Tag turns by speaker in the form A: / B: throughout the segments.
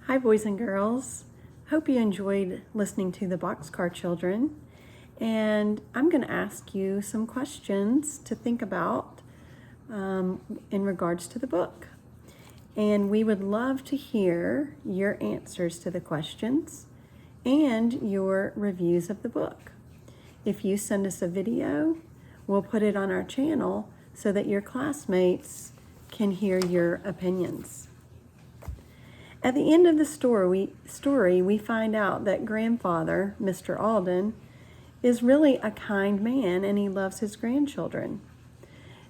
A: Hi, boys and girls. Hope you enjoyed listening to the Boxcar Children. And I'm going to ask you some questions to think about in regards to the book. And we would love to hear your answers to the questions and your reviews of the book. If you send us a video, we'll put it on our channel so that your classmates can hear your opinions. At the end of the story, we find out that grandfather, Mr. Alden, is really a kind man and he loves his grandchildren.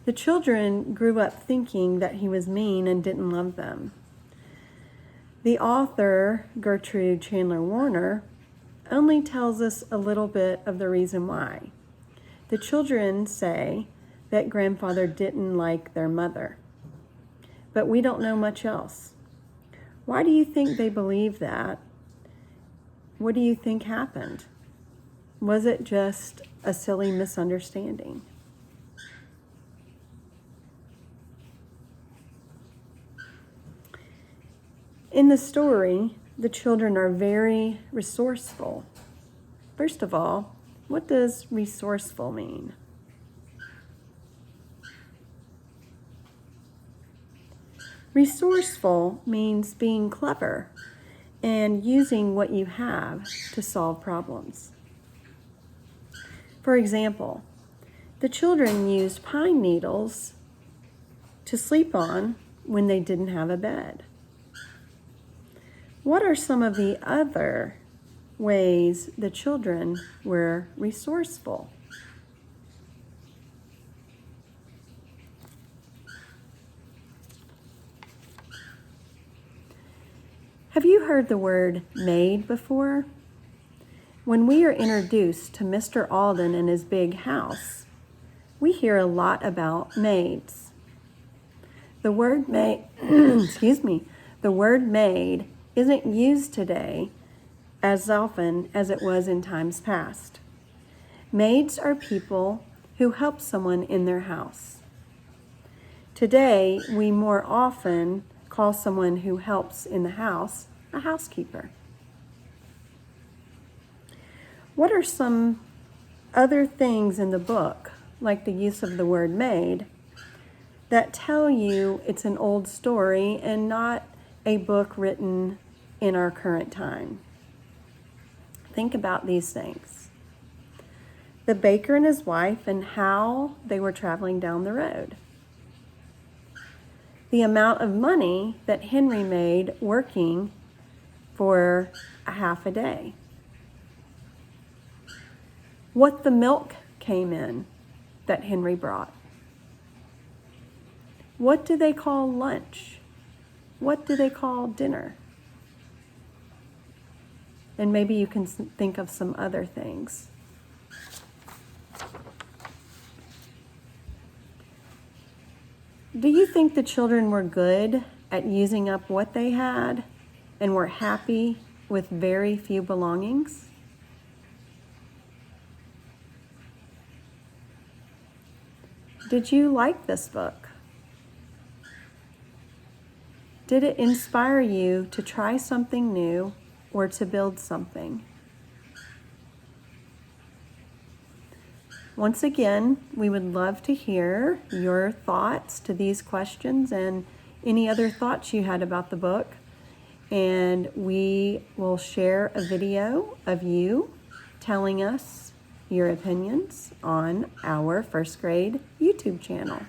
A: The children grew up thinking that he was mean and didn't love them. The author, Gertrude Chandler Warner, only tells us a little bit of the reason why. The children say that grandfather didn't like their mother, but we don't know much else. Why do you think they believe that? What do you think happened? Was it just a silly misunderstanding? In the story, the children are very resourceful. First of all, what does resourceful mean? Resourceful means being clever and using what you have to solve problems. For example, the children used pine needles to sleep on when they didn't have a bed. What are some of the other ways the children were resourceful? Have you heard the word maid before? When we are introduced to Mr. Alden and his big house, we hear a lot about maids. The word maid, the word maid isn't used today as often as it was in times past. Maids are people who help someone in their house. Today, we more often call someone who helps in the house a housekeeper. What are some other things in the book, like the use of the word maid, that tell you it's an old story and not a book written in our current time? Think about these things. The baker and his wife and how they were traveling down the road. The amount of money that Henry made working for a half a day. What the milk came in that Henry brought. What do they call lunch? What do they call dinner? And maybe you can think of some other things. Do you think the children were good at using up what they had and were happy with very few belongings? Did you like this book? Did it inspire you to try something new or to build something? Once again, we would love to hear your thoughts to these questions and any other thoughts you had about the book. And we will share a video of you telling us your opinions on our first grade YouTube channel.